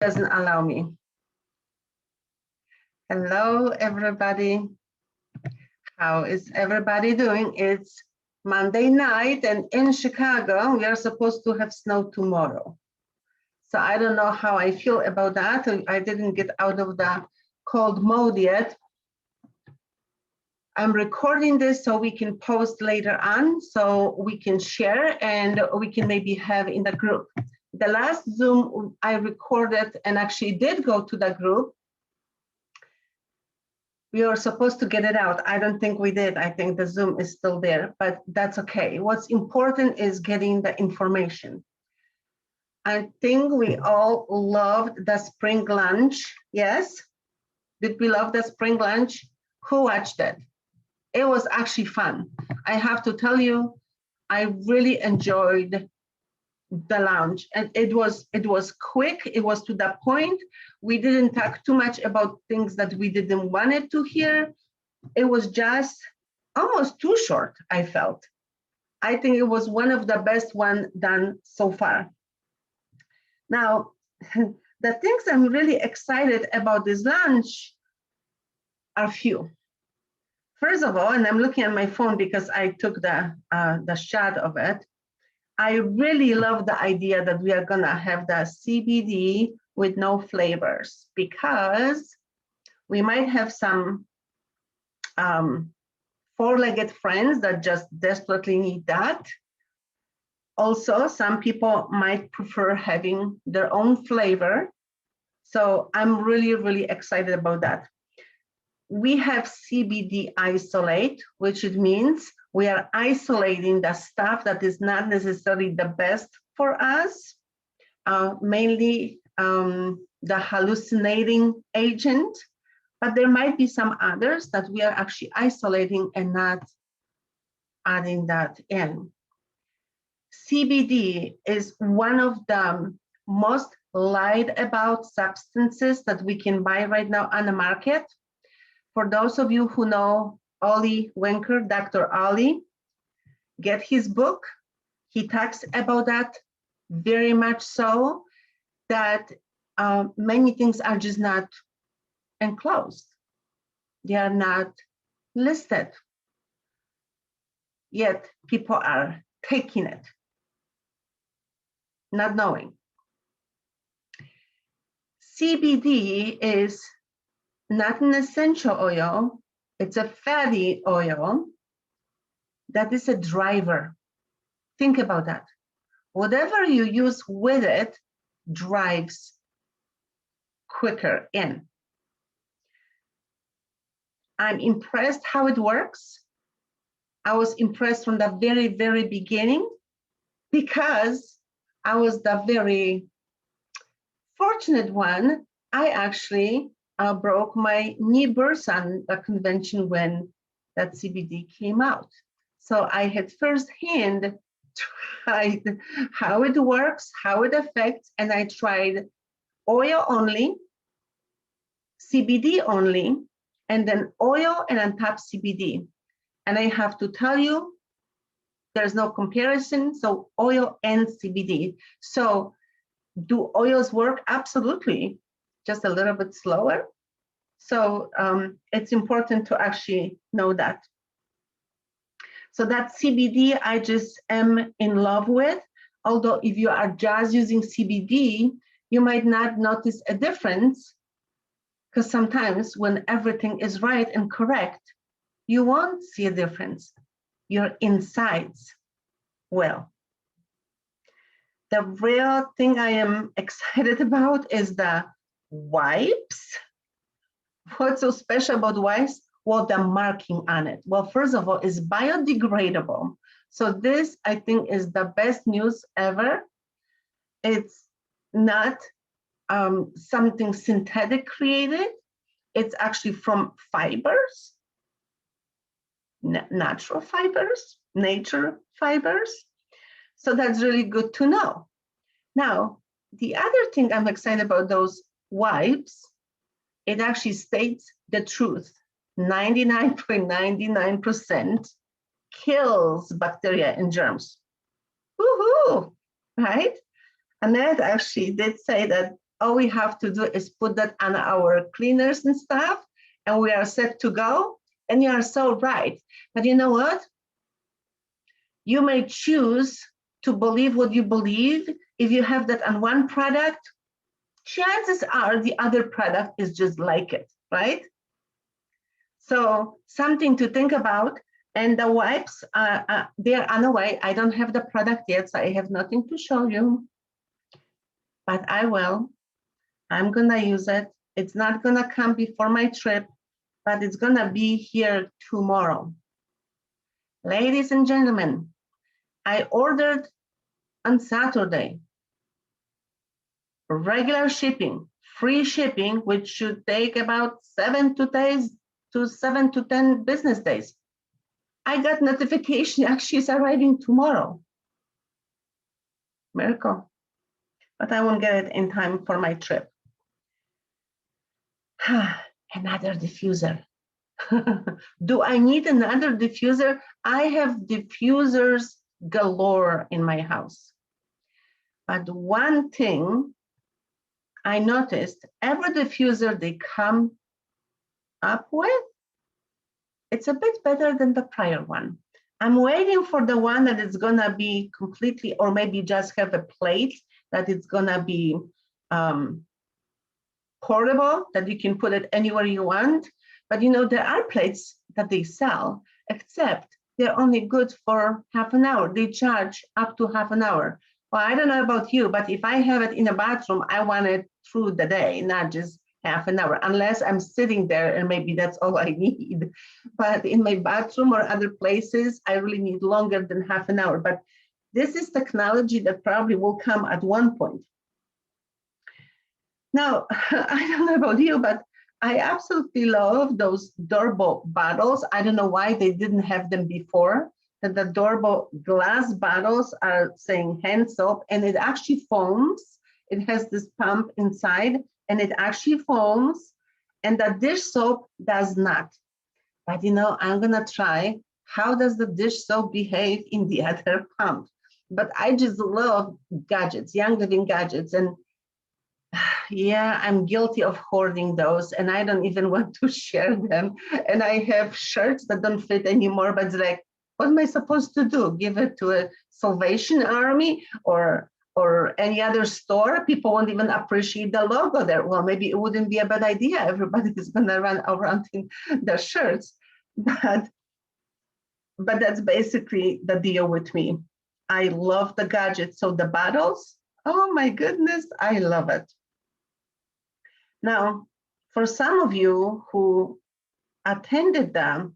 doesn't allow me. Hello, everybody. How is everybody doing? It's Monday night, and in Chicago, we are supposed to have snow tomorrow. So I don't know how I feel about that. I didn't get out of the cold mode yet. I'm recording this so we can post later on, so we can share and we can maybe have in the group. The last Zoom I recorded and actually did go to the group. We were supposed to get it out. I don't think we did. I think the Zoom is still there, but that's okay. What's important is getting the information. I think we all loved the spring lunch. Yes? Did we love the spring lunch? Who watched it? It was actually fun. I have to tell you, I really enjoyed the lunch, and it was quick. It was to the point. We didn't talk too much about things that we didn't want it to hear. It was just almost too short, I felt. I think it was one of the best one done so far. Now, the things I'm really excited about this lunch are few. First of all, and I'm looking at my phone because I took the shot of it. I really love the idea that we are gonna have the CBD with no flavors, because we might have some four-legged friends that just desperately need that. Also, some people might prefer having their own flavor. So I'm really, really excited about that. We have CBD isolate, which it means we are isolating the stuff that is not necessarily the best for us, mainly the hallucinating agent, but there might be some others that we are actually isolating and not adding that in. CBD is one of the most lied about substances that we can buy right now on the market. For those of you who know Ollie Wenker, Dr. Ollie, get his book. He talks about that very much so, that many things are just not enclosed. They are not listed. Yet people are taking it, not knowing. CBD is not an essential oil. It's a fatty oil that is a driver. Think about that. Whatever you use with it drives quicker in. I'm impressed how it works. I was impressed from the very, very beginning, because I was the very fortunate one. I actually broke my knee burst on a convention when that CBD came out. So I had firsthand tried how it works, how it affects, and I tried oil only, CBD only, and then oil and on top CBD. And I have to tell you, there's no comparison. So oil and CBD. So do oils work? Absolutely. Just a little bit slower. So it's important to actually know that. So that CBD, I just am in love with. Although if you are just using CBD, you might not notice a difference, because sometimes when everything is right and correct, you won't see a difference. Your insides will. The real thing I am excited about is the wipes. What's so special about wipes? Well, the marking on it. Well, first of all, it's biodegradable. So this, I think, is the best news ever. It's not something synthetic created. It's actually from fibers, natural fibers, nature fibers. So that's really good to know. Now, the other thing I'm excited about those wipes, it actually states the truth. 99.99% kills bacteria and germs. Woohoo, right? Annette actually did say that All we have to do is put that on our cleaners and stuff, and we are set to go. And you are so right. But you know what? You may choose to believe what you believe. If you have that on one product, chances are the other product is just like it, right? So something to think about. And the wipes, they're on the way. I don't have the product yet, so I have nothing to show you, but I will. I'm gonna use it. It's not gonna come before my trip, but it's gonna be here tomorrow. Ladies and gentlemen, I ordered on Saturday, regular shipping, free shipping, which should take about 7 to 10 business days. I got notification, she's arriving tomorrow. Miracle. But I won't get it in time for my trip. Another diffuser. Do I need another diffuser? I have diffusers galore in my house. But one thing I noticed, every diffuser they come up with, it's a bit better than the prior one. I'm waiting for the one that is gonna be completely, or maybe just have a plate that it's gonna be portable, that you can put it anywhere you want. But you know, there are plates that they sell, except they're only good for half an hour. They charge up to half an hour. Well, I don't know about you, but if I have it in a bathroom, I want it through the day, not just half an hour, unless I'm sitting there and maybe that's all I need. But in my bathroom or other places, I really need longer than half an hour. But this is technology that probably will come at one point. Now, I don't know about you, but I absolutely love those durable bottles. I don't know why they didn't have them before. That the durable glass bottles are saying hand soap, and it actually foams. It has this pump inside, and it actually foams, and the dish soap does not. But you know, I'm gonna try, how does the dish soap behave in the other pump? But I just love gadgets, Young Living gadgets, and yeah, I'm guilty of hoarding those, and I don't even want to share them. And I have shirts that don't fit anymore, but it's like, what am I supposed to do? Give it to a Salvation Army or any other store? People won't even appreciate the logo there. Well, maybe it wouldn't be a bad idea. Everybody is gonna run around in their shirts, but that's basically the deal with me. I love the gadgets. So the bottles, oh my goodness, I love it. Now, for some of you who attended the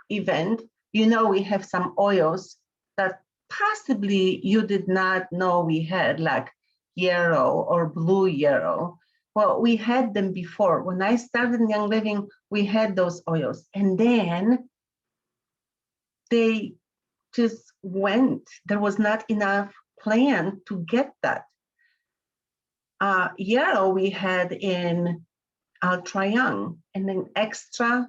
event, you know we have some oils that possibly you did not know we had, like yarrow or blue yarrow. Well, we had them before. When I started in Young Living, we had those oils. And then they just went. There was not enough plant to get that. Yarrow we had in Ultra Young, and an extra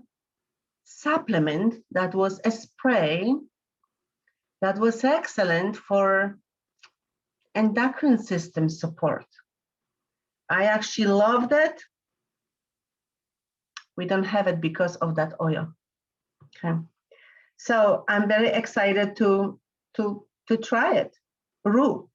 supplement that was a spray that was excellent for endocrine system support. I actually loved it. We don't have it because of that oil. Okay, so I'm very excited to try it. Rue,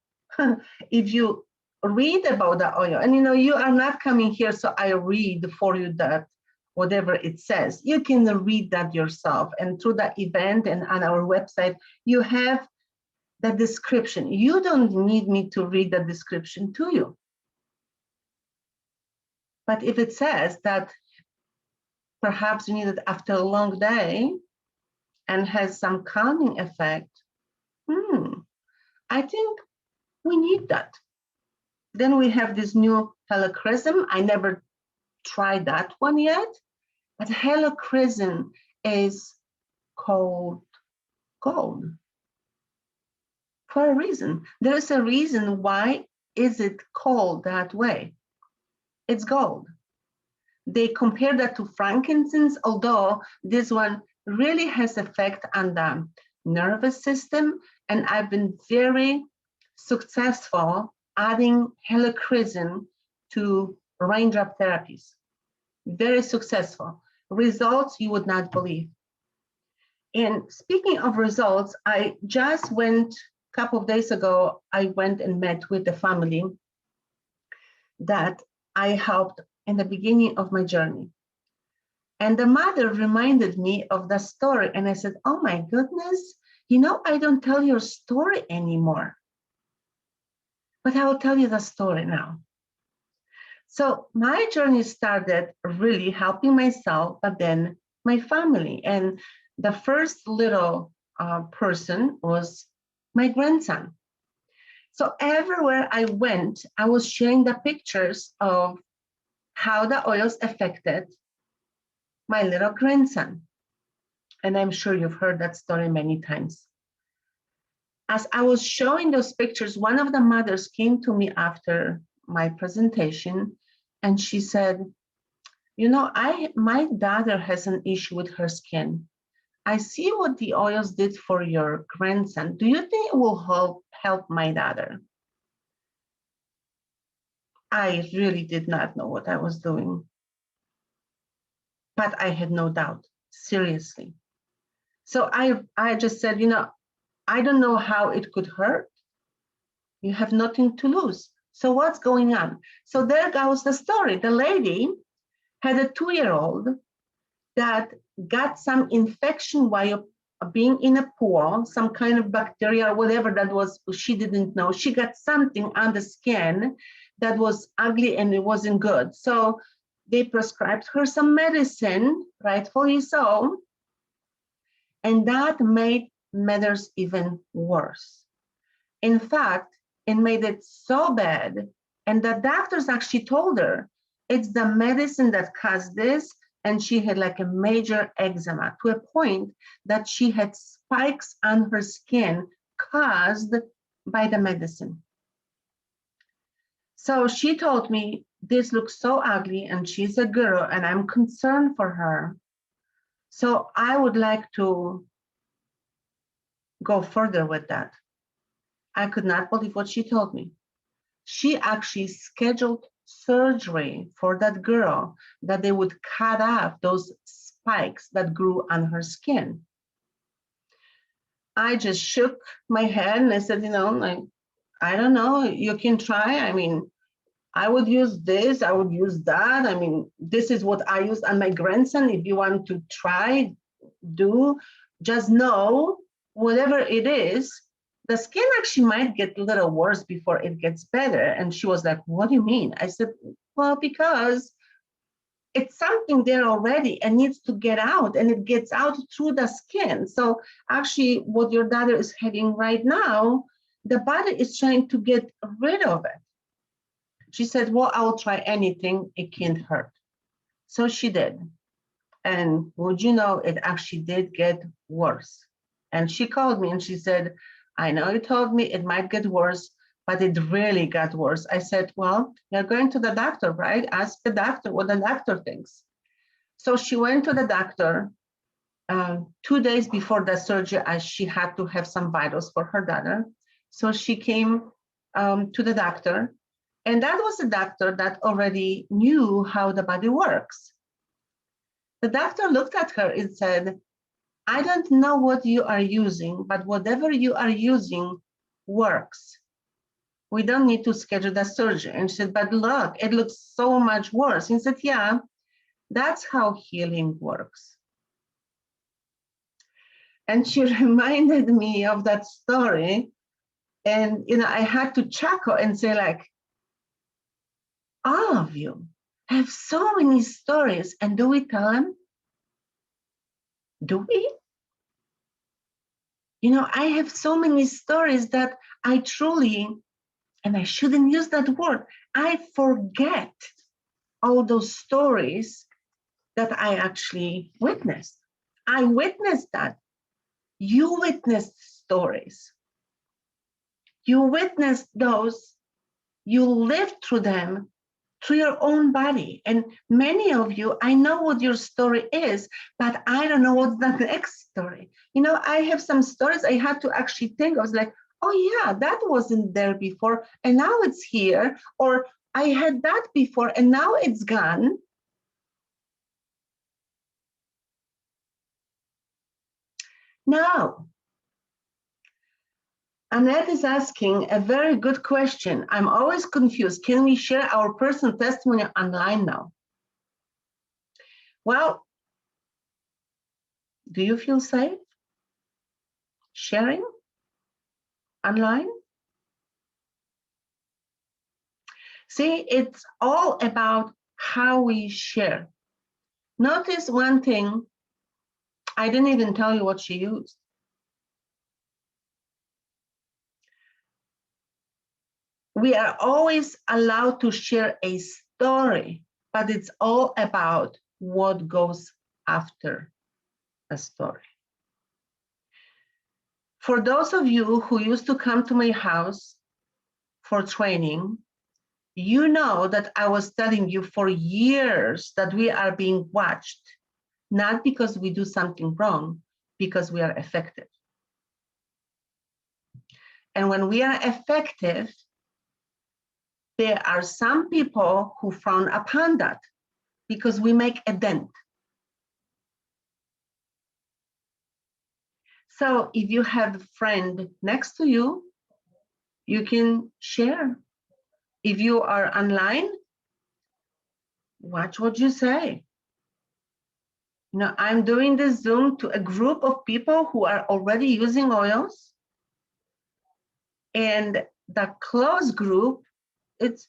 if you read about the oil, and you know, you are not coming here so I read for you that whatever it says, you can read that yourself, and through the event and on our website you have the description. You don't need me to read the description to you, but if it says that perhaps you need it after a long day and has some calming effect, I think we need that. Then we have this new helichrysum. I never tried that one yet, but helichrysum is called gold for a reason. There's a reason why is it called that way. It's gold. They compare that to frankincense, although this one really has effect on the nervous system, and I've been very successful adding helichrysum to raindrop therapies. Very successful. Results you would not believe. And speaking of results, I just went a couple of days ago, I went and met with the family that I helped in the beginning of my journey. And the mother reminded me of the story. And I said, oh my goodness, I don't tell your story anymore. But I will tell you the story now. So my journey started really helping myself, but then my family. And the first little person was my grandson. So everywhere I went, I was sharing the pictures of how the oils affected my little grandson. And I'm sure you've heard that story many times. As I was showing those pictures, one of the mothers came to me after my presentation and she said, my daughter has an issue with her skin. I see what the oils did for your grandson. Do you think it will help my daughter? I really did not know what I was doing. But I had no doubt, seriously. So I just said, I don't know how it could hurt. You have nothing to lose. So what's going on? So there goes the story. The lady had a 2-year-old that got some infection while being in a pool, some kind of bacteria or whatever that was, she didn't know. She got something on the skin that was ugly and it wasn't good. So they prescribed her some medicine, rightfully so, and that made matters even worse. In fact, it made it so bad, and the doctors actually told her it's the medicine that caused this, and she had like a major eczema to a point that she had spikes on her skin caused by the medicine. So she told me, this looks so ugly, and she's a girl, and I'm concerned for her. So I would like to go further with that. I could not believe what she told me. She actually scheduled surgery for that girl, that they would cut off those spikes that grew on her skin. I just shook my head and I said, I don't know, you can try. I mean, I would use this, I would use that. I mean, this is what I used on my grandson. If you want to try, do, just know, whatever it is, the skin actually might get a little worse before it gets better. And she was like, what do you mean? I said, well, because it's something there already and needs to get out, and it gets out through the skin. So actually what your daughter is having right now, the body is trying to get rid of it. She said, well, I'll try anything, it can't hurt. So she did. And would you know, it actually did get worse. And she called me and she said, I know you told me it might get worse, but it really got worse. I said, well, you're going to the doctor, right? Ask the doctor what the doctor thinks. So she went to the doctor 2 days before the surgery, as she had to have some vitals for her daughter. So she came to the doctor, and that was a doctor that already knew how the body works. The doctor looked at her and said, I don't know what you are using, but whatever you are using works. We don't need to schedule the surgery. And she said, but look, it looks so much worse. He said, yeah, that's how healing works. And she reminded me of that story. And, I had to chuckle and say, like, all of you have so many stories. And do we tell them? Do we? I have so many stories that I truly, and I shouldn't use that word, I forget all those stories that I actually witnessed. I witnessed that. You witnessed stories. You witnessed those. You lived through them, through your own body. And many of you, I know what your story is, but I don't know what's the next story. I have some stories I had to actually think. I was like, oh yeah, that wasn't there before, and now it's here. Or I had that before and now it's gone. Now, Annette is asking a very good question. I'm always confused. Can we share our personal testimony online now? Well, do you feel safe sharing online? See, it's all about how we share. Notice one thing, I didn't even tell you what she used. We are always allowed to share a story, but it's all about what goes after a story. For those of you who used to come to my house for training, you know that I was telling you for years that we are being watched, not because we do something wrong, because we are effective. And when we are effective, there are some people who frown upon that because we make a dent. So if you have a friend next to you, you can share. If you are online, watch what you say. You know, I'm doing this Zoom to a group of people who are already using oils. And the closed group, it's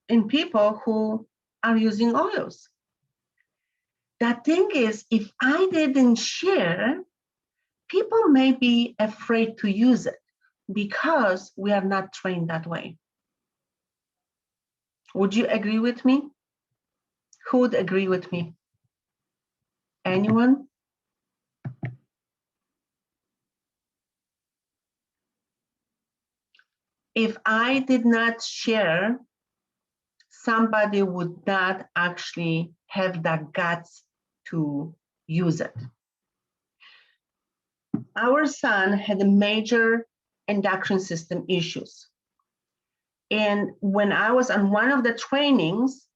in people who are using oils. The thing is, if I didn't share, people may be afraid to use it because we are not trained that way. Would you agree with me? Who would agree with me? Anyone? If I did not share, somebody would not actually have the guts to use it. Our son had a major endocrine system issues. And when I was on one of the trainings,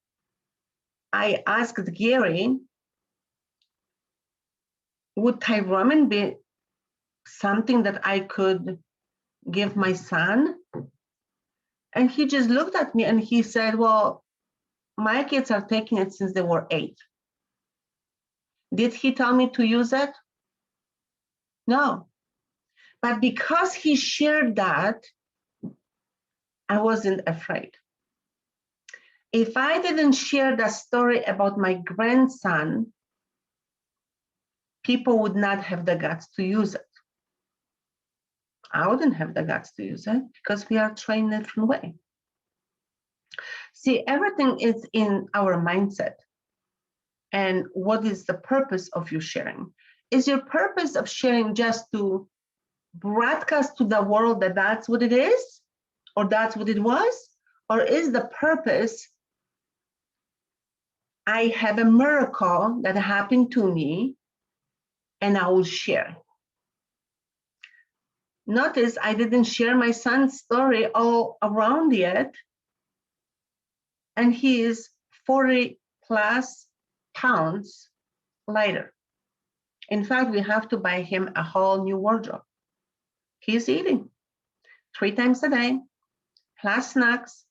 I asked Gary, would Tyromin be something that I could give my son? And he just looked at me and he said, well, my kids are taking it since they were 8. Did he tell me to use it? No. But because he shared that, I wasn't afraid. If I didn't share the story about my grandson, people would not have the guts to use it. I wouldn't have the guts to use it because we are trained in a different way. See, everything is in our mindset. And what is the purpose of you sharing? Is your purpose of sharing just to broadcast to the world that that's what it is, or that's what it was? Or is the purpose, I have a miracle that happened to me and I will share? Notice I didn't share my son's story all around yet. And he is 40 plus pounds lighter. In fact, we have to buy him a whole new wardrobe. He's eating 3 times a day, plus snacks.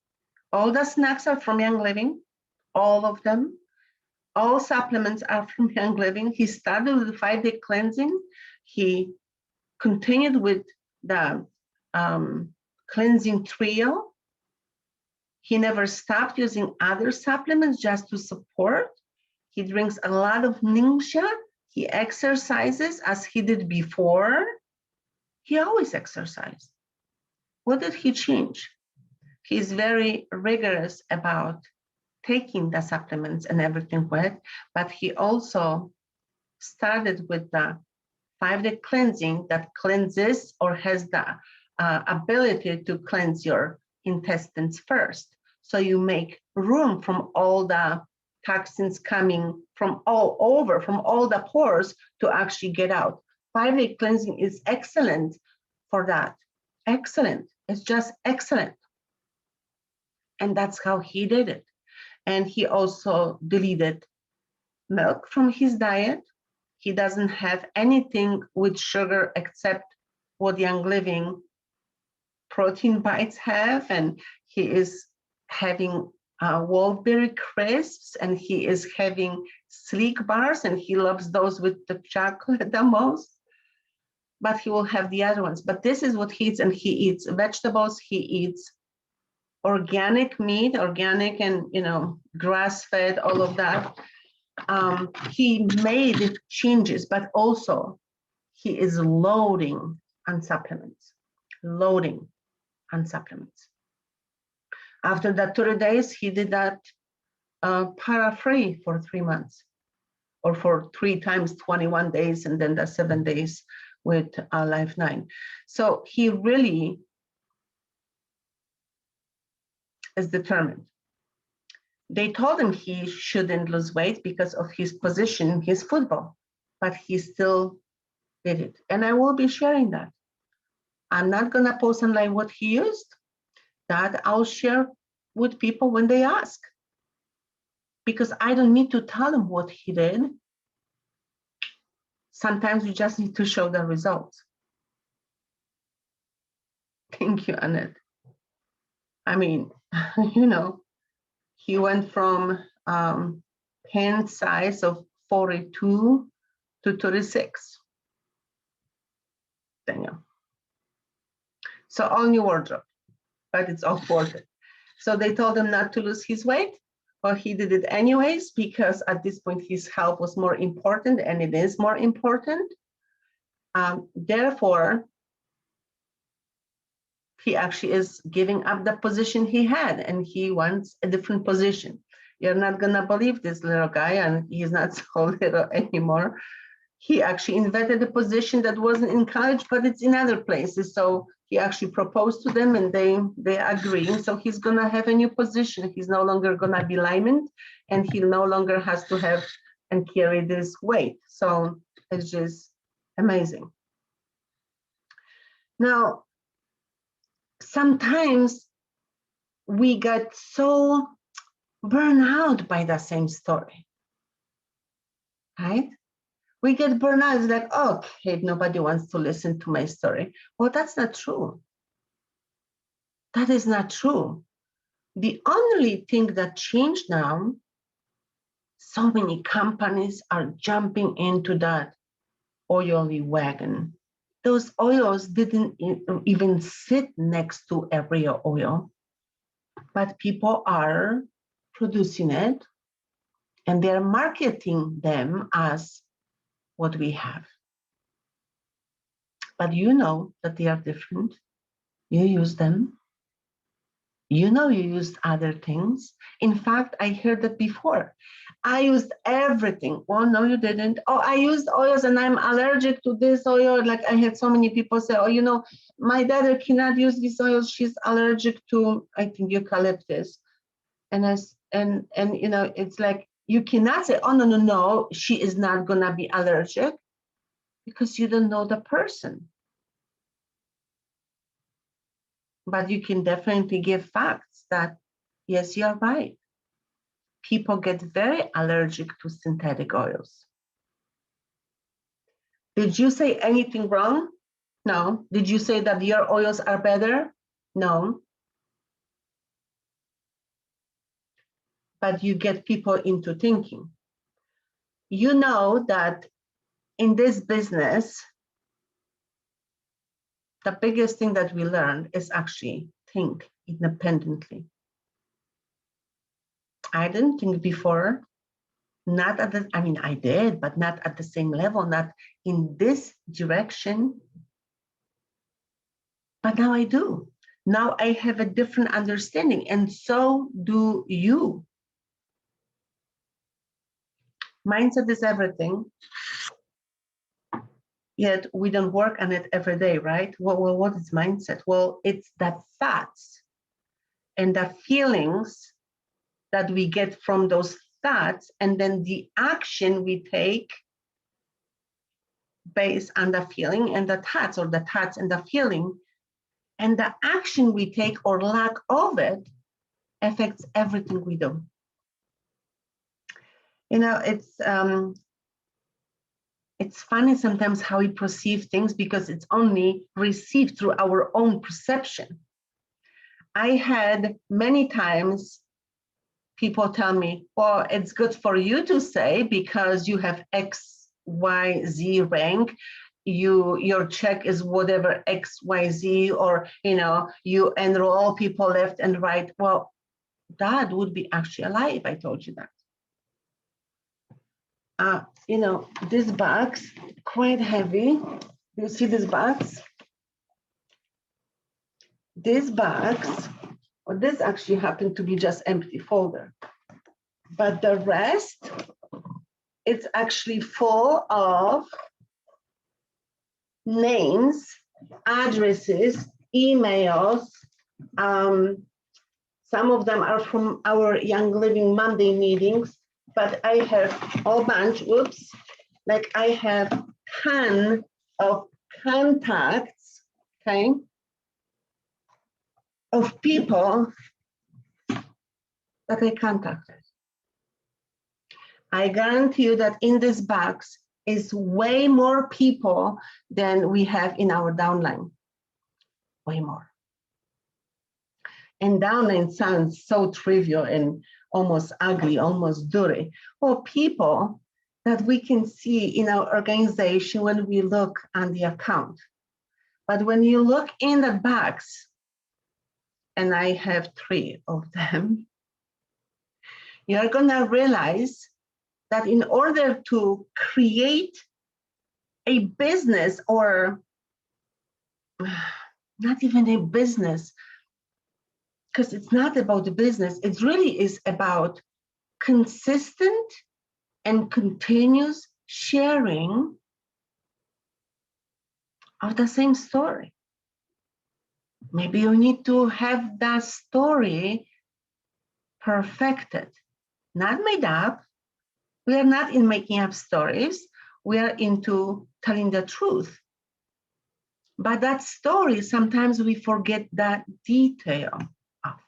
All the snacks are from Young Living, all of them. All supplements are from Young Living. He started with the 5-day cleansing. He continued with the cleansing trio. He never stopped using other supplements just to support. He drinks a lot of Ningxia. He exercises as he did before. He always exercised. What did he change? He's very rigorous about taking the supplements and everything with it, but he also started with the 5-day cleansing that cleanses or has the ability to cleanse your intestines first. So you make room from all the toxins coming from all over, from all the pores to actually get out. 5-day cleansing is excellent for that. Excellent. It's just excellent. And that's how he did it. And he also deleted milk from his diet. He doesn't have anything with sugar except what Young Living protein bites have. And he is having Wolfberry crisps, and he is having Sleek bars, and he loves those with the chocolate the most. But he will have the other ones. But this is what he eats, and he eats vegetables, he eats organic meat, organic and, grass-fed, all of that. He made changes, but also he is loading on supplements. After that 30 days, he did that para-free for 3 months, or for 3 times 21 days, and then the 7 days with Life 9. So he really is determined. They told him he shouldn't lose weight because of his position in his football, but he still did it. And I will be sharing that. I'm not going to post online what he used. That I'll share with people when they ask, because I don't need to tell them what he did. Sometimes you just need to show the results. Thank you, Annette. I mean, he went from pen size of 42 to 36. Daniel. So all new wardrobe, but it's all worth it. So they told him not to lose his weight. Well, he did it anyways, because at this point his health was more important, and it is more important. Therefore, he actually is giving up the position he had, and he wants a different position. You're not gonna believe this little guy, and he's not so little anymore. He actually invented a position that wasn't in college, but it's in other places. So he actually proposed to them, and they agree. So he's gonna have a new position. He's no longer gonna be lineman, and he no longer has to have and carry this weight. So it's just amazing. Now, sometimes we get so burned out by the same story, right? We get burned out. It's like, okay, nobody wants to listen to my story. Well, that's not true. That is not true. The only thing that changed now, so many companies are jumping into that oily wagon. Those oils didn't even sit next to every oil, but people are producing it, and they're marketing them as what we have. But you know that they are different. You use them. You know you used other things. In fact, I heard that before. I used everything. Oh, no, you didn't. Oh, I used oils and I'm allergic to this oil. Like, I had so many people say, oh, my daughter cannot use this oil. She's allergic to, I think, eucalyptus. And it's like, you cannot say, oh, no, she is not going to be allergic, because you don't know the person. But you can definitely give facts that, yes, you're right. People get very allergic to synthetic oils. Did you say anything wrong? No. Did you say that your oils are better? No. But you get people into thinking. You know that in this business, the biggest thing that we learned is actually think independently. I didn't think before, not at the, I did, but not at the same level, not in this direction. But now I do. Now I have a different understanding, and so do you. Mindset is everything, yet we don't work on it every day, right? Well, what is mindset? Well, it's the thoughts and the feelings that we get from those thoughts, and then the action we take based on the feeling and the thoughts, or the thoughts and the feeling, and the action we take or lack of it, affects everything we do. You know, it's funny sometimes how we perceive things because it's only received through our own perception. I had many times people tell me, well, it's good for you to say because you have X, Y, Z rank. Your check is whatever X, Y, Z, or you enroll people left and right. Well, that would be actually a lie if I told you that. This box, quite heavy. You see this box? This box, or this actually happened to be just empty folder. But the rest, it's actually full of names, addresses, emails. Some of them are from our Young Living Monday meetings, but I have a whole bunch, like I have a ton of contacts, okay, of people that I contacted. I guarantee you that in this box is way more people than we have in our downline, way more. And downline sounds so trivial and almost ugly, almost dirty. Well, people that we can see in our organization when we look on the account. But when you look in the box, and I have 3 of them, you're gonna realize that in order to create a business, or not even a business, because it's not about the business, it really is about consistent and continuous sharing of the same story. Maybe you need to have that story perfected, not made up. We are not in making up stories. We are into telling the truth. But that story, sometimes we forget that detail of.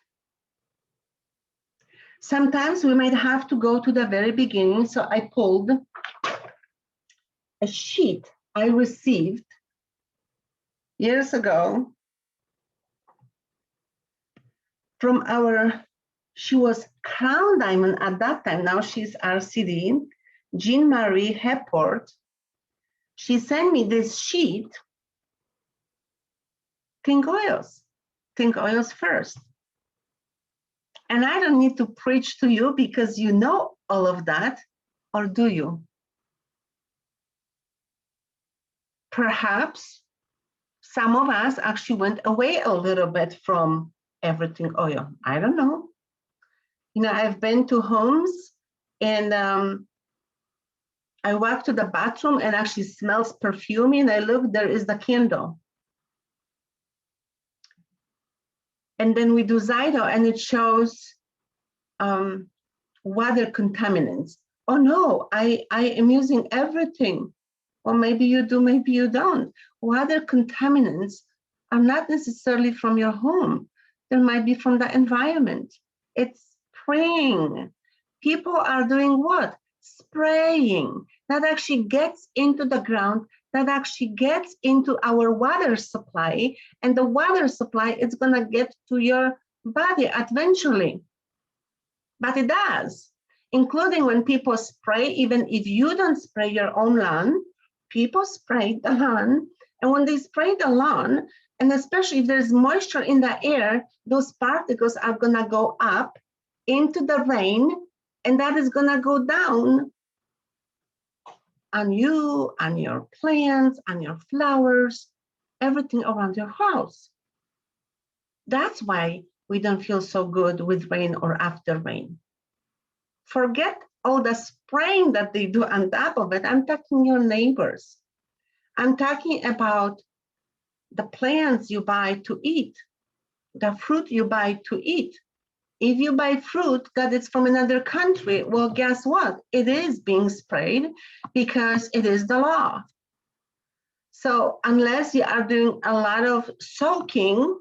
Sometimes we might have to go to the very beginning. So I pulled a sheet I received years ago from she was Crown Diamond at that time, now she's RCD, Jean Marie Hepworth. She sent me this sheet, think oils first. And I don't need to preach to you because you know all of that, or do you? Perhaps some of us actually went away a little bit from everything oil. I don't know. I've been to homes and I walk to the bathroom and actually smells perfumey, and I look, there is the candle. And then we do Zyto and it shows water contaminants. Oh no, I am using everything. Well, maybe you do, maybe you don't. Water contaminants are not necessarily from your home. They might be from the environment. It's spraying. People are doing what? Spraying. That actually gets into the ground, that actually gets into our water supply, and the water supply is gonna get to your body eventually. But it does, including when people spray, even if you don't spray your own lawn, people spray the lawn, and when they spray the lawn, and especially if there's moisture in the air, those particles are gonna go up into the rain, and that is gonna go down on you, on your plants, on your flowers, everything around your house. That's why we don't feel so good with rain or after rain. Forget all the spraying that they do on top of it. I'm talking your neighbors. I'm talking about the plants you buy to eat, the fruit you buy to eat. If you buy fruit that is from another country, well, guess what? It is being sprayed because it is the law. So unless you are doing a lot of soaking,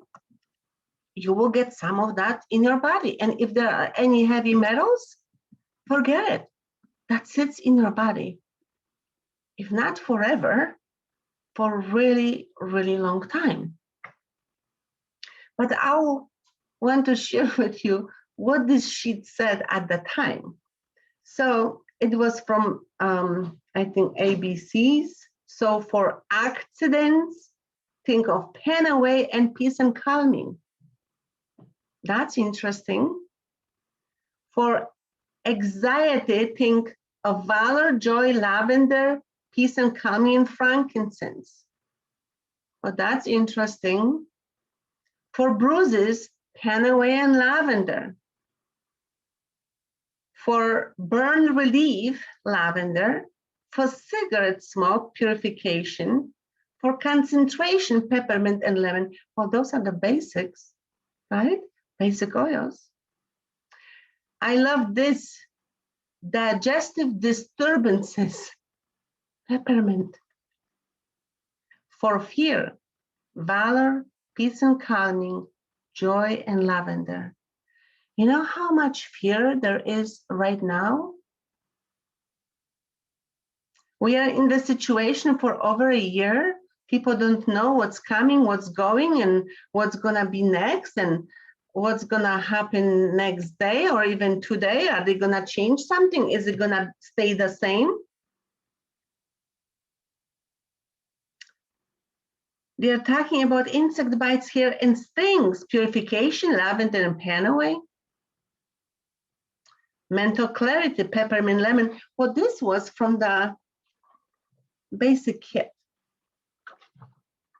you will get some of that in your body. And if there are any heavy metals, forget it. That sits in your body. If not forever, for a really, really long time. But I want to share with you what this sheet said at the time. So it was from, I think, ABCs. So for accidents, think of pen away and peace and calming. That's interesting. For anxiety, think of valor, joy, lavender, peace and calming, and frankincense. Well, that's interesting. For bruises, pen away and lavender. For burn relief, lavender. For cigarette smoke, purification. For concentration, peppermint and lemon. Well, those are the basics, right? Basic oils. I love this. Digestive disturbances, peppermint. For fear, valor, peace and calming, joy and lavender. You know how much fear there is right now? We are in the situation for over a year. People don't know what's coming, what's going, and what's gonna be next, and what's gonna happen next day or even today. Are they gonna change something? Is it gonna stay the same? They're talking about insect bites here and stings, purification, lavender and pen away. Mental clarity, peppermint, lemon. Well, this was from the basic kit.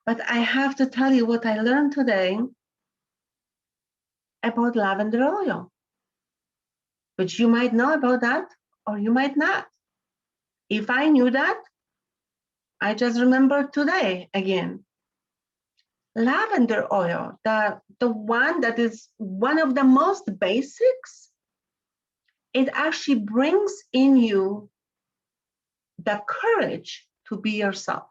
But I have to tell you what I learned today about lavender oil, which you might know about that or you might not. If I knew that, I just remembered today again. Lavender oil, the one that is one of the most basics, it actually brings in you the courage to be yourself.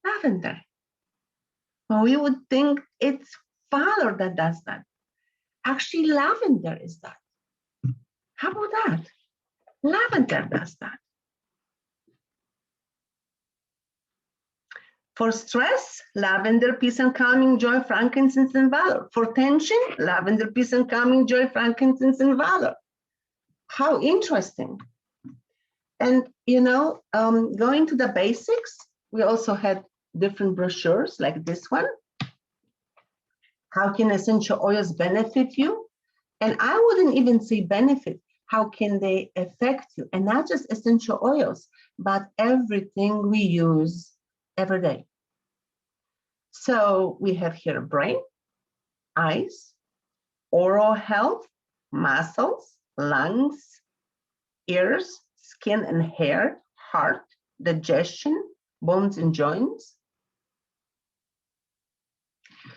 Lavender. Well, we would think it's valor that does that. Actually, lavender is that. How about that? Lavender does that. For stress, lavender, peace and calming, joy, frankincense, and valor. For tension, lavender, peace and calming, joy, frankincense, and valor. How interesting. And, you know, going to the basics, we also had different brochures like this one. How can essential oils benefit you? And I wouldn't even say benefit. How can they affect you? And not just essential oils, but everything we use every day. So we have here brain, eyes, oral health, muscles, lungs, ears, skin and hair, heart, digestion, bones and joints.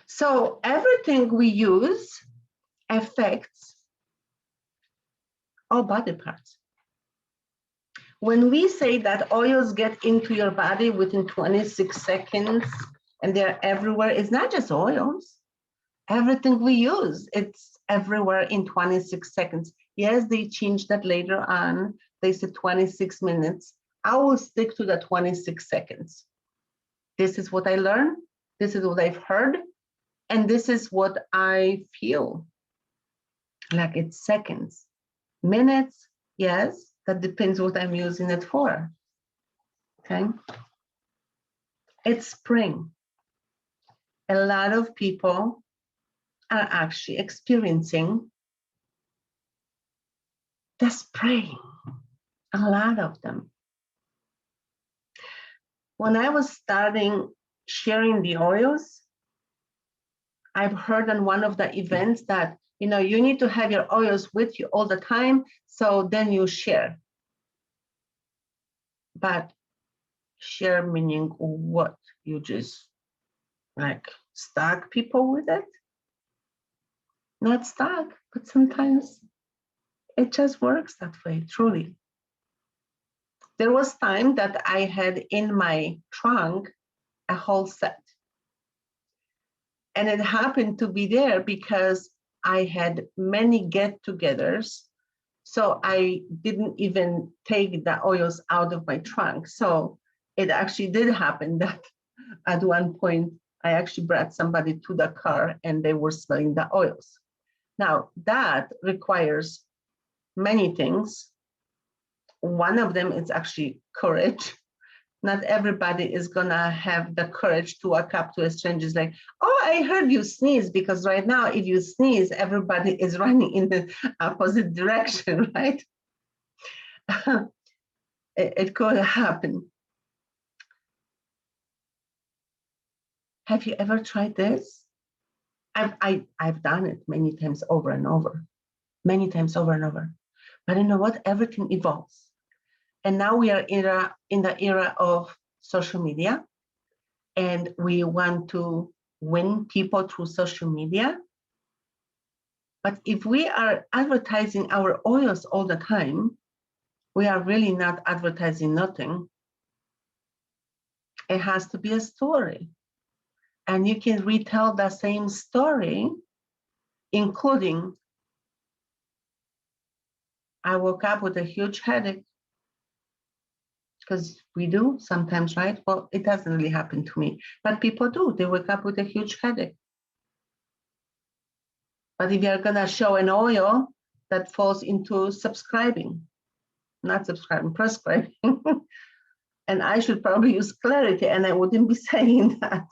So everything we use affects all body parts. When we say that oils get into your body within 26 seconds and they're everywhere, it's not just oils. Everything we use, it's everywhere in 26 seconds. Yes, they changed that later on. They said 26 minutes. I will stick to the 26 seconds. This is what I learned. This is what I've heard. And this is what I feel. Like it's seconds. Minutes, yes, that depends what I'm using it for. Okay. It's spring. A lot of people are actually experiencing the spring. A lot of them. When I was starting sharing the oils, I've heard on one of the events that, you know, you need to have your oils with you all the time, so then you share. But share meaning what? You just like stalk people with it? Not stalk, but sometimes it just works that way, truly. There was time that I had in my trunk a whole set. And it happened to be there because I had many get-togethers. So I didn't even take the oils out of my trunk. So it actually did happen that at one point, I actually brought somebody to the car and they were smelling the oils. Now, that requires many things. One of them is actually courage. Not everybody is gonna have the courage to walk up to a stranger like, oh, I heard you sneeze, because right now, if you sneeze, everybody is running in the opposite direction, right? It could happen. Have you ever tried this? I've done it many times over and over, many times over and over. But you know what? Everything evolves. And now we are in the era of social media, and we want to win people through social media. But if we are advertising our oils all the time, we are really not advertising nothing. It has to be a story. And you can retell the same story, including, I woke up with a huge headache. Because we do sometimes, right? Well, it doesn't really happen to me, but people do. They wake up with a huge headache. But if you're gonna show an oil, that falls into subscribing, not subscribing, prescribing. And I should probably use clarity, and I wouldn't be saying that.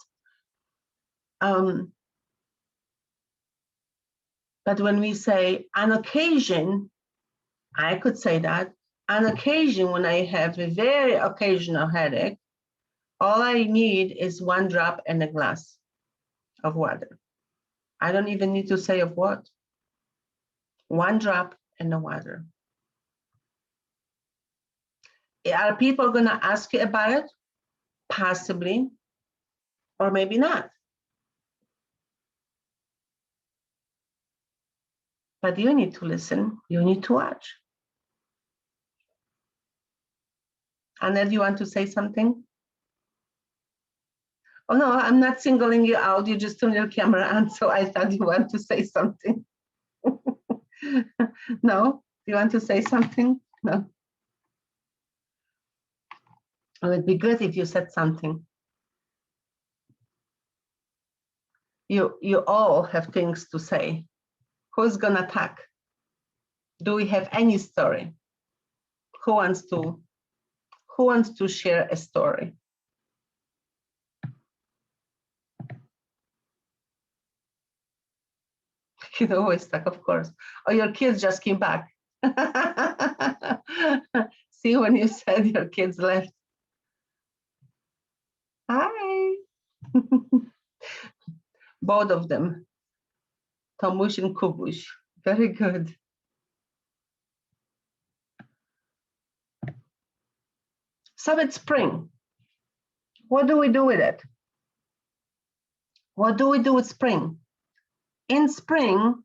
But when we say on occasion, I could say that on occasion, when I have a very occasional headache, all I need is 1 drop and a glass of water. I don't even need to say of what. 1 drop in the water. Are people going to ask you about it? Possibly, or maybe not. But you need to listen. You need to watch. Annette, you want to say something? Oh, no, I'm not singling you out. You just turned your camera on, so I thought you want to say something. No? You want to say something? No? Well, it'd be good if you said something. You all have things to say. Who's gonna talk? Do we have any story? Who wants to share a story? You can always talk, of course. Oh, your kids just came back. See, when you said your kids left. Hi. Both of them. Tomush and Kubush. Very good. So it's spring. What do we do with it? What do we do with spring? In spring,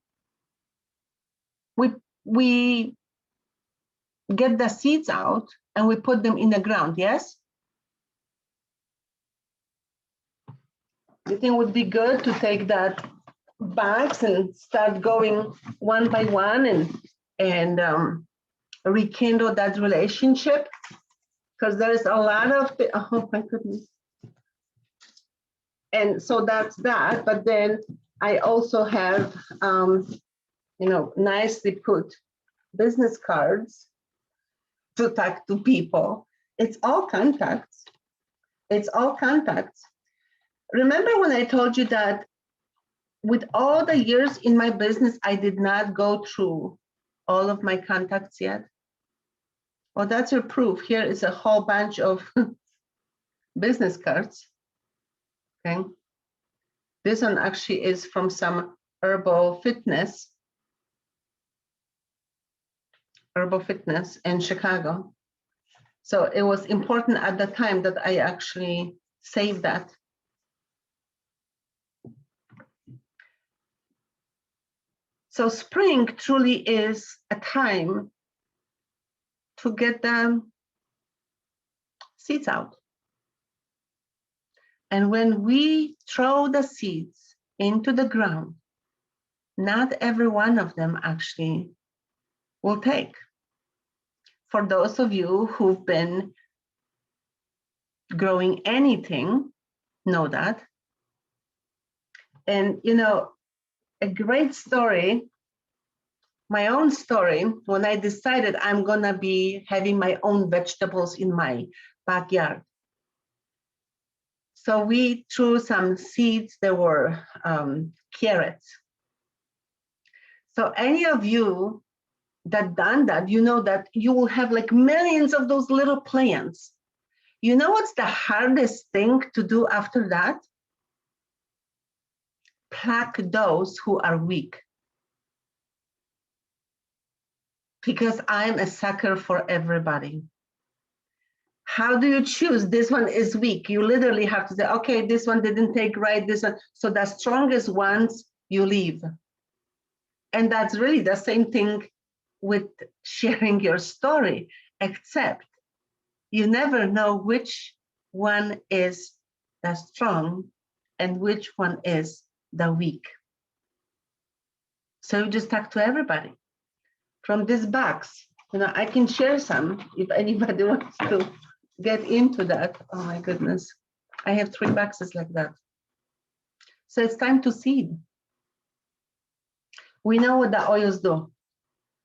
we get the seeds out and we put them in the ground, yes? You think it would be good to take that bags and start going one by one and rekindle that relationship? Because there's a lot of, oh my goodness. And so that's that, but then I also have, nicely put business cards to talk to people. It's all contacts. It's all contacts. Remember when I told you that with all the years in my business, I did not go through all of my contacts yet? Well, that's your proof. Here is a whole bunch of business cards. Okay. This one actually is from some herbal fitness in Chicago. So it was important at the time that I actually saved that. So spring truly is a time to get the seeds out. And when we throw the seeds into the ground, not every one of them actually will take. For those of you who've been growing anything, know that. And you know, a great story, my own story, when I decided I'm gonna be having my own vegetables in my backyard. So we threw some seeds. There were carrots. So any of you that done that, you know that you will have like millions of those little plants. You know what's the hardest thing to do after that? Pluck those who are weak. Because I'm a sucker for everybody. How do you choose? This one is weak. You literally have to say, okay, this one didn't take right, this one. So the strongest ones you leave. And that's really the same thing with sharing your story, except you never know which one is the strong and which one is the weak. So you just talk to everybody. From this box, you know, I can share some if anybody wants to get into that. Oh my goodness. I have 3 boxes like that. So it's time to seed. We know what the oils do.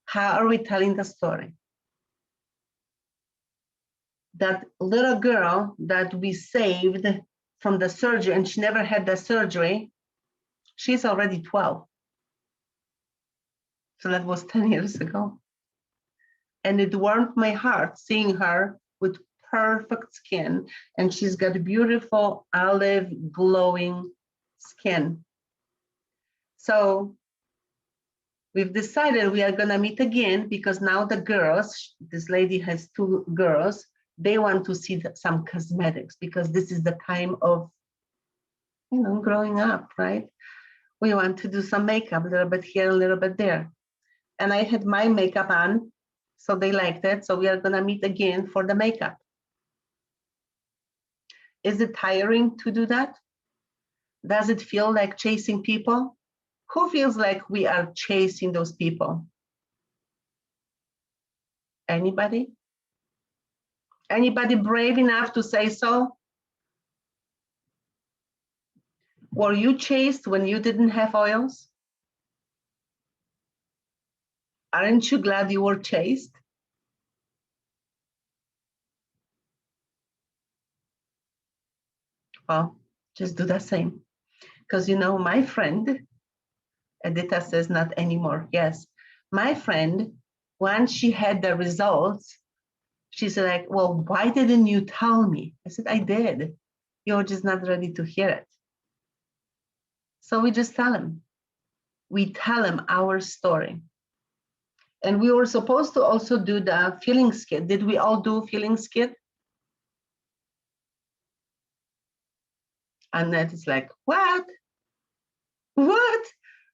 How are we telling the story? That little girl that we saved from the surgery and she never had the surgery, she's already 12. So that was 10 years ago. And it warmed my heart seeing her with perfect skin. And she's got beautiful olive glowing skin. So we've decided we are gonna meet again because now the girls, this lady has 2 girls, they want to see some cosmetics because this is the time of, you know, growing up, right? We want to do some makeup, a little bit here, a little bit there. And I had my makeup on, so they liked it. So we are gonna meet again for the makeup. Is it tiring to do that? Does it feel like chasing people? Who feels like we are chasing those people? Anybody? Anybody brave enough to say so? Were you chased when you didn't have oils? Aren't you glad you were chased? Well, just do the same. Because you know, my friend, Edita says not anymore. Yes, my friend, once she had the results, she said like, well, why didn't you tell me? I said, I did. You're just not ready to hear it. So we just tell him. We tell him our story. And we were supposed to also do the feelings kit. Did we all do feelings kit? Annette is like, what? What?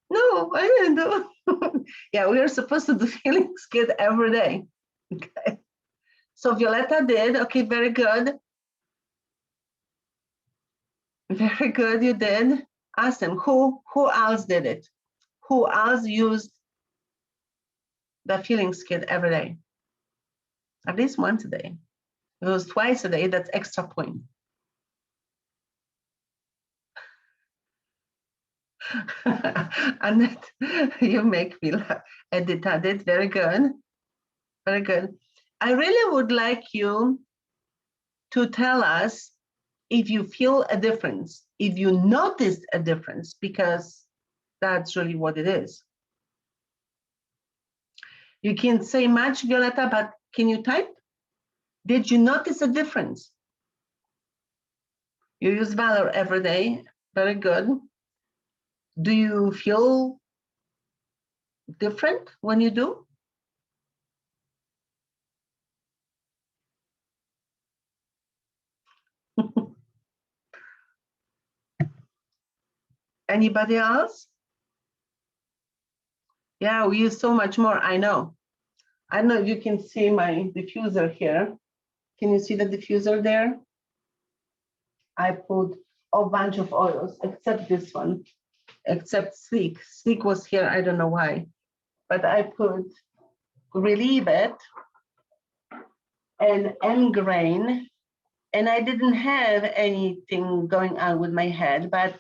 No, I didn't do. Yeah, we are supposed to do feelings kit every day. Okay. So Violetta did. Okay, very good. Very good, you did. Awesome. Who else did it? Who else used the feelings kit every day? At least once a day. If it was twice a day, that's extra point. Annette, you make me laugh. Edita did very good. Very good. I really would like you to tell us if you feel a difference, if you noticed a difference, because that's really what it is. You can't say much, Violetta, but can you type? Did you notice a difference? You use Valor every day. Very good. Do you feel different when you do? Anybody else? Yeah, we use so much more, I know. I don't know if you can see my diffuser here. Can you see the diffuser there? I put a bunch of oils, except this one. except sleek. Sleek was here, I don't know why. But I put relieve it and M-grain, and I didn't have anything going on with my head, but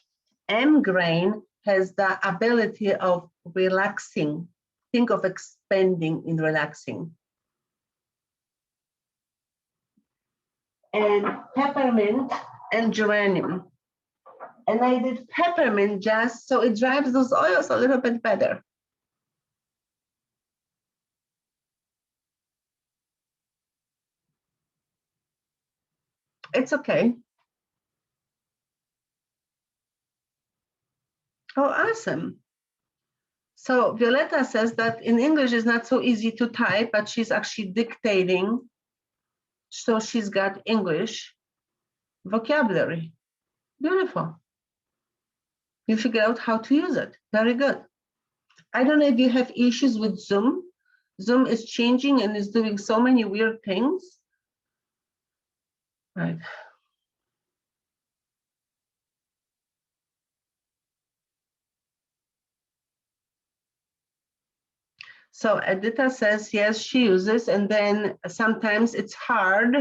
M-grain has the ability of relaxing. Think of expanding in relaxing. And peppermint and geranium. And I did peppermint just so it drives those oils a little bit better. It's okay. Oh, awesome. So Violetta says that in English it's not so easy to type, but she's actually dictating. So she's got English vocabulary. Beautiful. You figure out how to use it. Very good. I don't know if you have issues with Zoom. Zoom is changing and is doing so many weird things. Right. So Edita says, yes, she uses, and then sometimes it's hard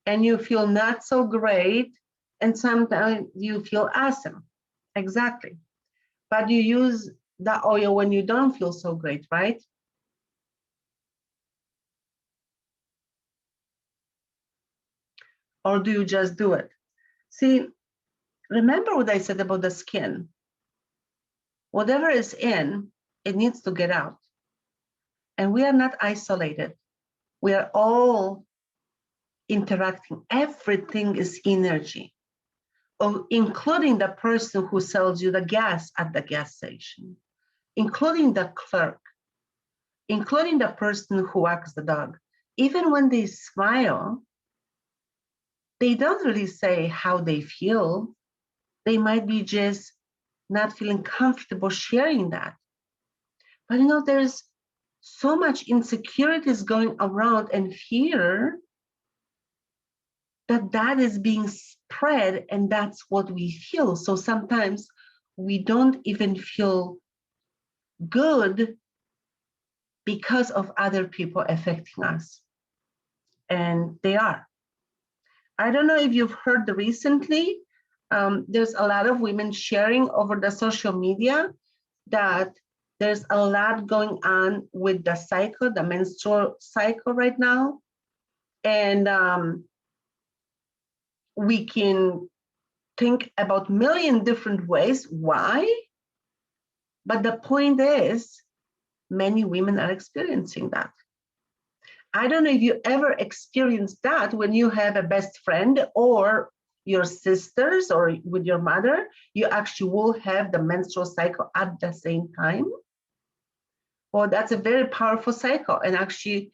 and you feel not so great, and sometimes you feel awesome. Exactly. But you use the oil when you don't feel so great, right? Or do you just do it? See, remember what I said about the skin. Whatever is in, it needs to get out. And we are not isolated. We are all interacting. Everything is energy, including the person who sells you the gas at the gas station, including the clerk, including the person who walks the dog. Even when they smile, they don't really say how they feel. They might be just not feeling comfortable sharing that. But you know, there's so much insecurities going around and fear that is being spread, and that's what we feel. So sometimes we don't even feel good because of other people affecting us. And they are. I don't know if you've heard recently, there's a lot of women sharing over the social media that there's a lot going on with the cycle, the menstrual cycle right now. And we can think about a million different ways why. But the point is, many women are experiencing that. I don't know if you ever experienced that when you have a best friend or your sisters or with your mother, you actually will have the menstrual cycle at the same time. Well, that's a very powerful cycle. And actually,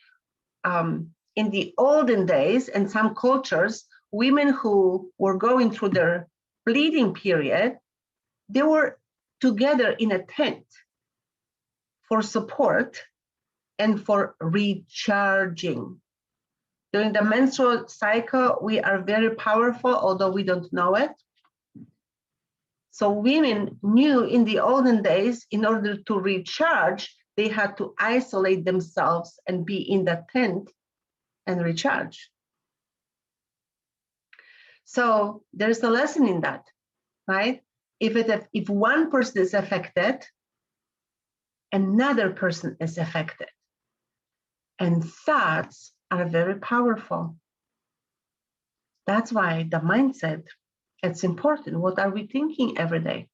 in the olden days, in some cultures, women who were going through their bleeding period, they were together in a tent for support and for recharging. During the menstrual cycle, we are very powerful, although we don't know it. So women knew in the olden days, in order to recharge, they had to isolate themselves and be in the tent and recharge. So there's a lesson in that, right? If one person is affected, another person is affected. And thoughts are very powerful. That's why the mindset, it's important. What are we thinking every day?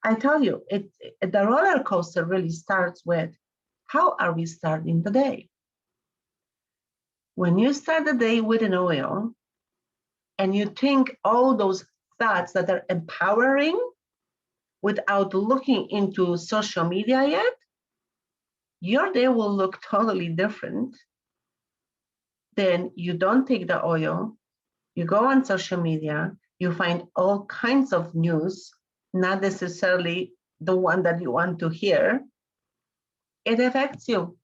I tell you, the roller coaster really starts with how are we starting the day? When you start the day with an oil and you think all those thoughts that are empowering without looking into social media yet, your day will look totally different. Then you don't take the oil, you go on social media, you find all kinds of news, not necessarily the one that you want to hear. It affects you.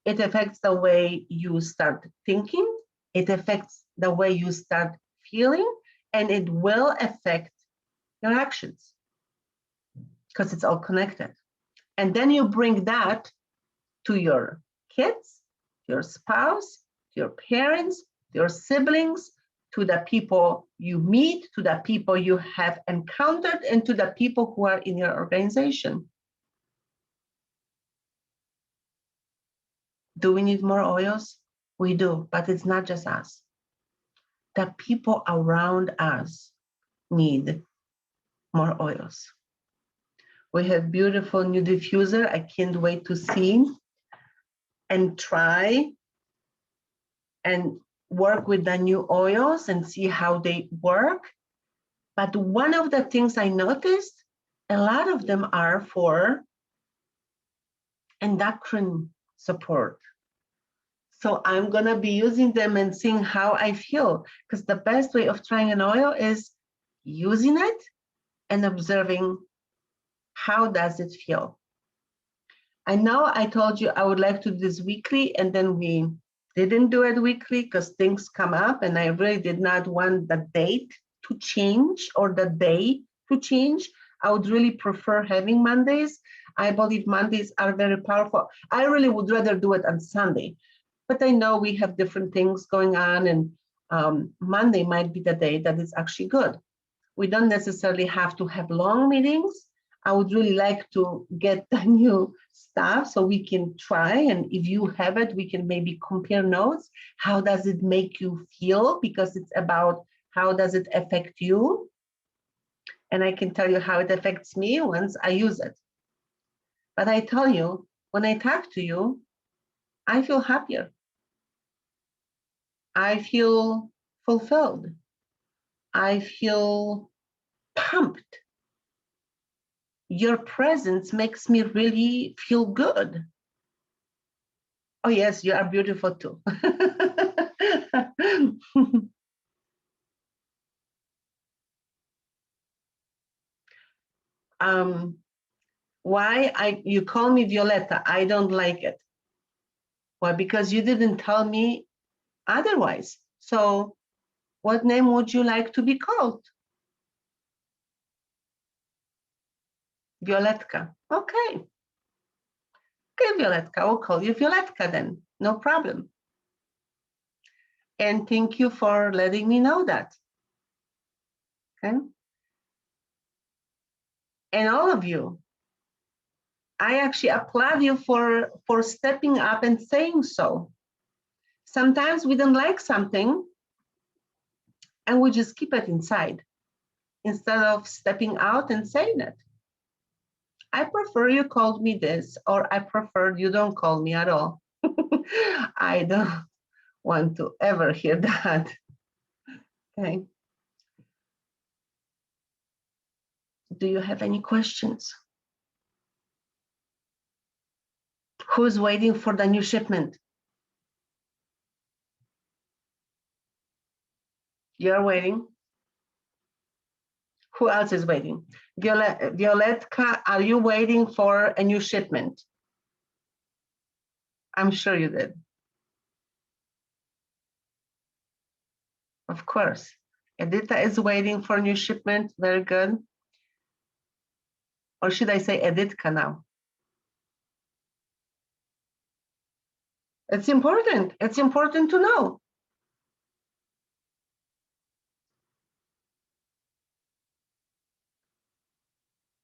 It affects the way you start thinking. It affects the way you start feeling, and it will affect your actions. because it's all connected. And then you bring that to your kids, your spouse, your parents, your siblings, to the people you meet, to the people you have encountered, and to the people who are in your organization. Do we need more oils? We do, but it's not just us. The people around us need more oils. We have beautiful new diffuser. I can't wait to see and try and work with the new oils and see how they work. But one of the things I noticed, a lot of them are for endocrine support. So I'm gonna be using them and seeing how I feel, because the best way of trying an oil is using it and observing how does it feel. I know I told you I would like to do this weekly, and then we didn't do it weekly because things come up, and I really did not want the date to change or the day to change. I would really prefer having Mondays. I believe Mondays are very powerful. I really would rather do it on Sunday, but I know we have different things going on, and Monday might be the day that is actually good. We don't necessarily have to have long meetings. I would really like to get the new stuff so we can try. And if you have it, we can maybe compare notes. How does it make you feel? Because it's about how does it affect you? And I can tell you how it affects me once I use it. But I tell you, when I talk to you, I feel happier. I feel fulfilled. I feel pumped. Your presence makes me really feel good. Oh, yes, you are beautiful too. Why you call me Violetta? I don't like it. Why? Because you didn't tell me otherwise. So what name would you like to be called? Violetka. Okay. Okay, Violetka, we'll call you Violetka then. No problem. And thank you for letting me know that. Okay. And all of you, I actually applaud you for stepping up and saying so. Sometimes we don't like something and we just keep it inside instead of stepping out and saying it. I prefer you called me this, or I prefer you don't call me at all. I don't want to ever hear that. Okay. Do you have any questions? Who's waiting for the new shipment? You're waiting. Who else is waiting? Violetka, are you waiting for a new shipment? I'm sure you did. Of course. Edita is waiting for a new shipment. Very good. Or should I say Editka now? It's important. It's important to know.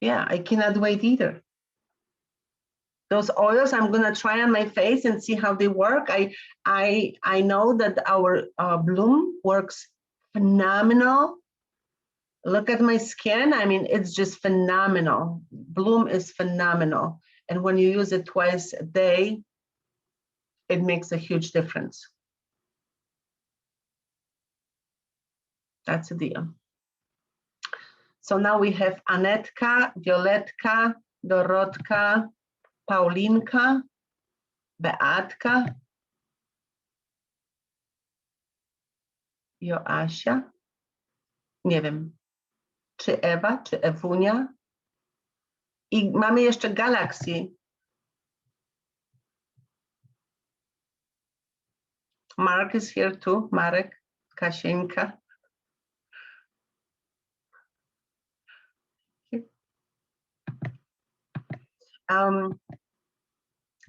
Yeah, I cannot wait either. Those oils, I'm gonna try on my face and see how they work. I know that our bloom works phenomenal. Look at my skin. I mean, it's just phenomenal. Bloom is phenomenal. And when you use it twice a day, it makes a huge difference. That's the deal. So now we have Anetka, Violetka, Dorotka, Paulinka, Beatka, Joasia, nie wiem, czy Ewa, czy Ewunia. I mamy jeszcze Galaxy. Mark is here too, Marek, Kasieńka. And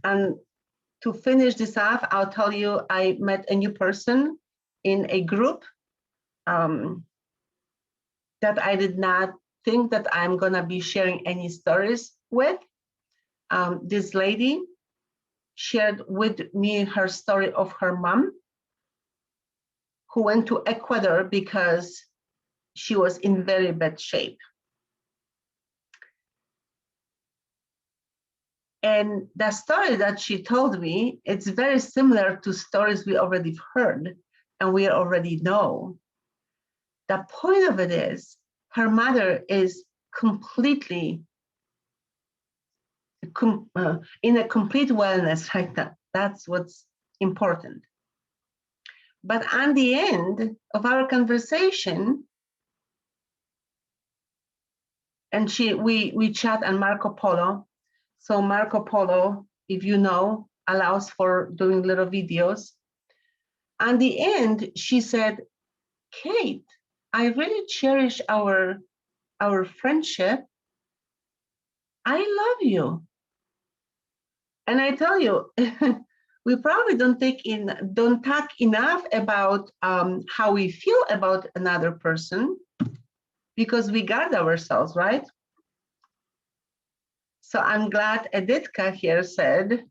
to finish this off, I'll tell you I met a new person in a group that I did not think that I'm gonna be sharing any stories with. This lady shared with me her story of her mom who went to Ecuador because she was in very bad shape. And the story that she told me, it's very similar to stories we already heard and we already know. The point of it is her mother is completely in a complete wellness right now. That's what's important. But at the end of our conversation, and we chat on Marco Polo. So Marco Polo, if you know, allows for doing little videos. At the end, she said, Kate, I really cherish our friendship. I love you. And I tell you, we probably don't talk enough about how we feel about another person because we guard ourselves, right? So I'm glad Editka here said,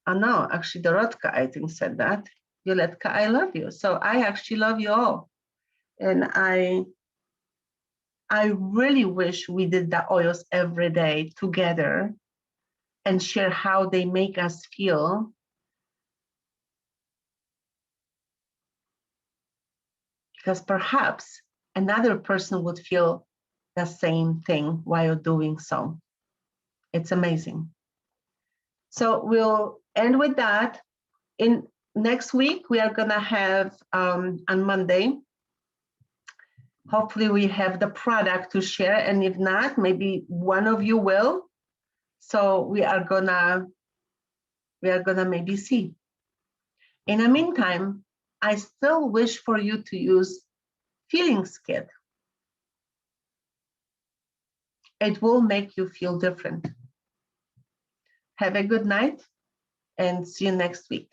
oh no, actually Dorotka, I think, said that. Violetka, I love you. So I actually love you all. And I really wish we did the oils every day together and share how they make us feel. Because perhaps another person would feel the same thing while doing so. It's amazing. So we'll end with that. In next week, we are gonna have on Monday, hopefully we have the product to share, and if not, maybe one of you will. So we are gonna maybe see. In the meantime, I still wish for you to use Feelings Kit. It will make you feel different. Have a good night and see you next week.